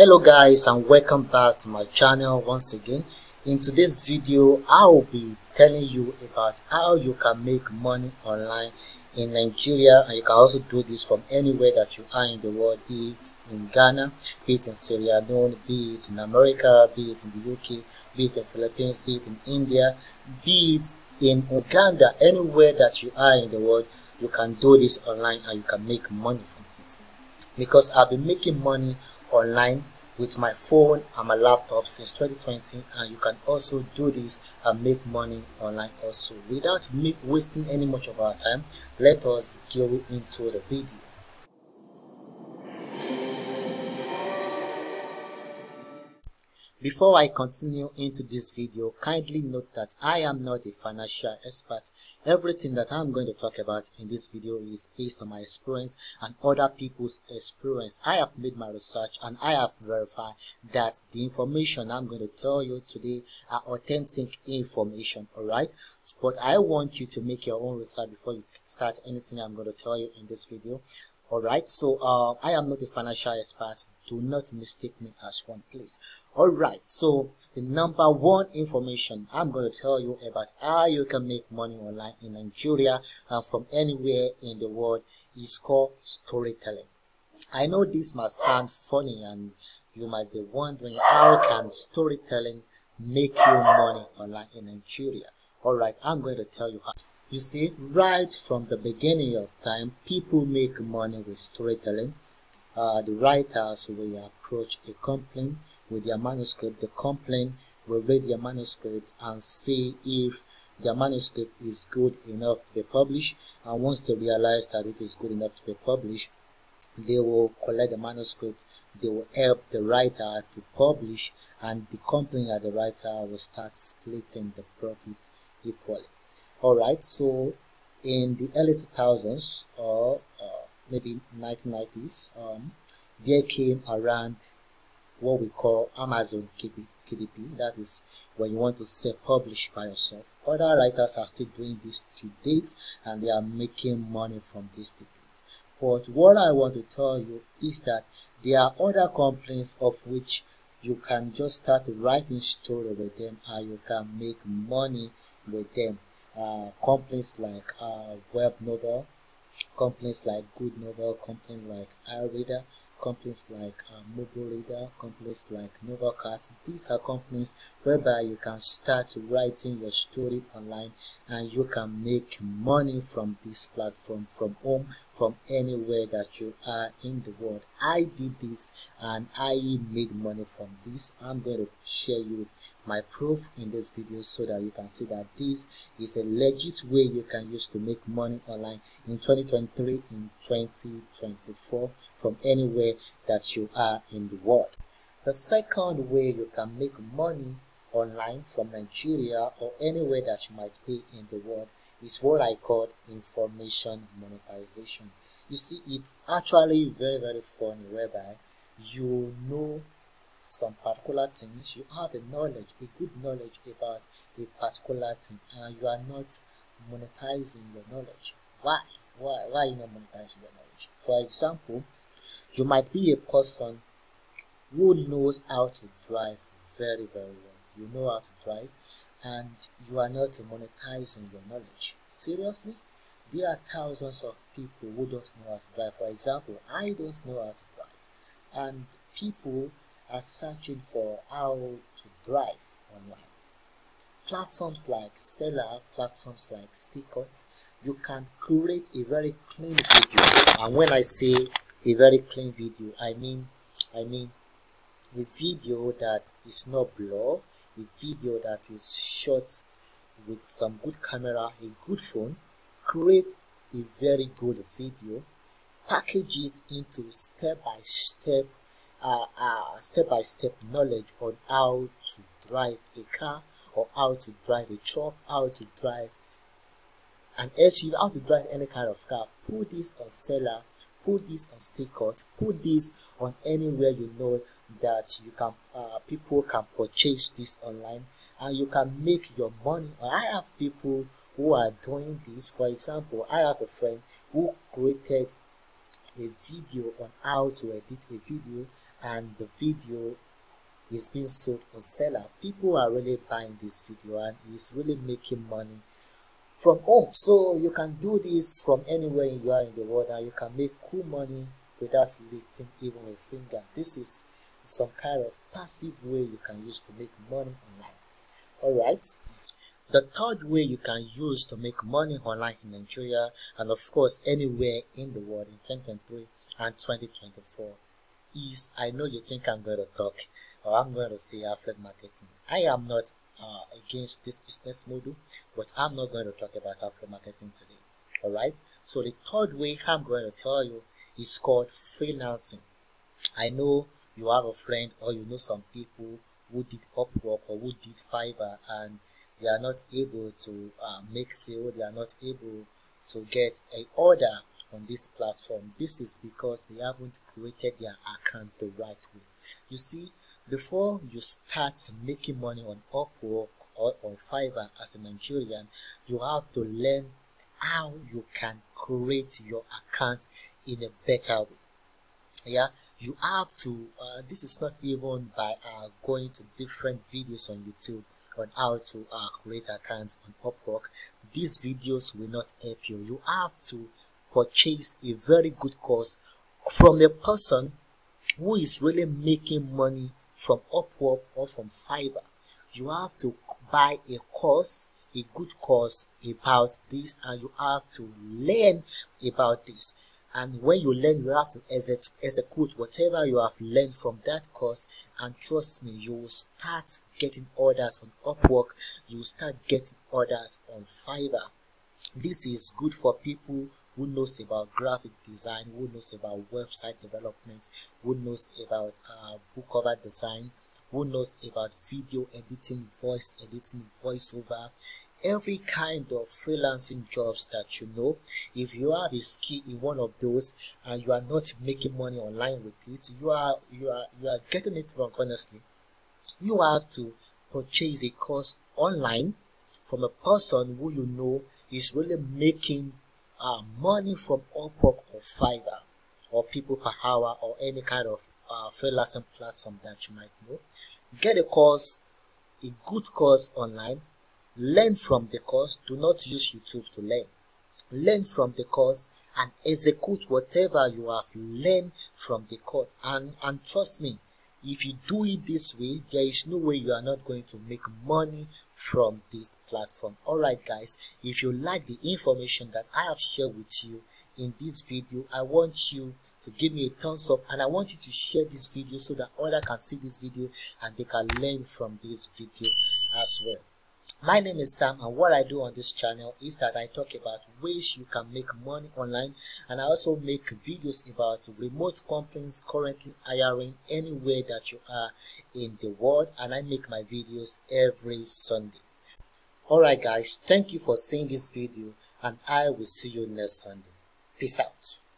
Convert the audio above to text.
Hello guys, and welcome back to my channel once again. In today's video I will be telling you about how you can make money online in Nigeria, and you can also do this from anywhere that you are in the world, be it in Ghana, be it in Sierra Leone, be it in America, be it in the UK, be it in Philippines, be it in India, be it in Uganda. Anywhere that you are in the world, you can do this online and you can make money from it. Because I've been making money online with my phone and my laptop since 2020, and you can also do this and make money online also. Without me wasting any much of our time, let us go into the video. Before I continue into this video, kindly note that I am not a financial expert. Everything that I'm going to talk about in this video is based on my experience and other people's experience. I have made my research and I have verified that the information I'm going to tell you today are authentic information, alright? But I want you to make your own research before you start anything I'm going to tell you in this video. Alright, so I am not a financial expert. Do not mistake me as one, please. Alright, so the number one information I'm going to tell you about how you can make money online in Nigeria and from anywhere in the world is called storytelling. I know this must sound funny and you might be wondering, how can storytelling make you money online in Nigeria? Alright, I'm going to tell you how. You see, right from the beginning of time, people make money with storytelling. The writers will approach a company with their manuscript. The company will read their manuscript and see if their manuscript is good enough to be published. And once they realize that it is good enough to be published, they will collect the manuscript. They will help the writer to publish, and the company and the writer will start splitting the profits equally. Alright, so in the early 2000s or maybe 1990s, there came around what we call Amazon KDP. That is when you want to self-publish by yourself. Other writers are still doing this to date, and they are making money from this to date. But what I want to tell you is that there are other companies of which you can just start writing story with them and you can make money with them. Companies like Web Novel, companies like Good Novel, companies like iReader, companies like Mobile Reader, companies like Novelcat. These are companies whereby you can start writing your story online and you can make money from this platform, from home, from anywhere that you are in the world. I did this and I made money from this. I'm going to share you my proof in this video so that you can see that this is a legit way you can use to make money online in 2023, in 2024, from anywhere that you are in the world. The second way you can make money online from Nigeria or anywhere that you might be in the world is what I call information monetization. You see, it's actually very funny, whereby you know some particular things, you have a knowledge, a good knowledge about a particular thing, and you are not monetizing your knowledge. Why are you not monetizing your knowledge? For example, you might be a person who knows how to drive very well. You know how to drive and you are not monetizing your knowledge. Seriously? There are thousands of people who don't know how to drive. For example, I don't know how to drive, and people are searching for how to drive online. Platforms like Seller, platforms like Stickot, you can create a very clean video. And when I say a very clean video, I mean a video that is not blur, a video that is shot with some good camera, a good phone. Create a very good video, package it into step-by-step knowledge on how to drive a car or how to drive a truck, how to drive an SUV, how to drive any kind of car. Put this on Seller, put this on Stickot, put this on anywhere you know that you can people can purchase this online and you can make your money. I have people who are doing this. For example, I have a friend who created a video on how to edit a video and the video is being sold on Seller. People are really buying this video and it's really making money from home. So you can do this from anywhere you are in the world and you can make cool money without lifting even a finger. This is some kind of passive way you can use to make money online. Alright, the third way you can use to make money online in Nigeria and of course anywhere in the world in 2023 and 2024 is, I know you think I'm going to talk or I'm going to say affiliate marketing. I am not against this business model, but I'm not going to talk about affiliate marketing today. Alright, so the third way I'm going to tell you is called freelancing. I know you have a friend or you know some people who did Upwork or who did Fiverr and they are not able to make sale, they are not able to get an order on this platform. This is because they haven't created their account the right way. You see, before you start making money on Upwork or on Fiverr as a Nigerian, you have to learn how you can create your account in a better way. Yeah, you have to this is not even by going to different videos on YouTube on how to create accounts on Upwork. These videos will not help you. You have to purchase a very good course from a person who is really making money from Upwork or from Fiverr. You have to buy a course, a good course about this, and you have to learn about this. And when you learn, you have to execute whatever you have learned from that course, and trust me, you will start getting orders on Upwork, you will start getting orders on Fiverr. This is good for people who knows about graphic design, who knows about website development, who knows about book cover design, who knows about video editing, voice editing, voiceover, every kind of freelancing jobs that you know. If you have a skill in one of those and you are not making money online with it, you are getting it wrong. Honestly, you have to purchase a course online from a person who you know is really making money from Upwork or Fiverr or People Per Hour or any kind of freelancing platform that you might know. Get a course, a good course online. Learn from the course. Do not use YouTube to learn. Learn from the course and execute whatever you have learned from the course. And trust me, if you do it this way, there is no way you are not going to make money from this platform. Alright guys, if you like the information that I have shared with you in this video, I want you to give me a thumbs up and I want you to share this video so that others can see this video and they can learn from this video as well. My name is Sam, and what I do on this channel is that I talk about ways you can make money online, and I also make videos about remote companies currently hiring anywhere that you are in the world, and I make my videos every Sunday. Alright guys, thank you for seeing this video and I will see you next Sunday. Peace out.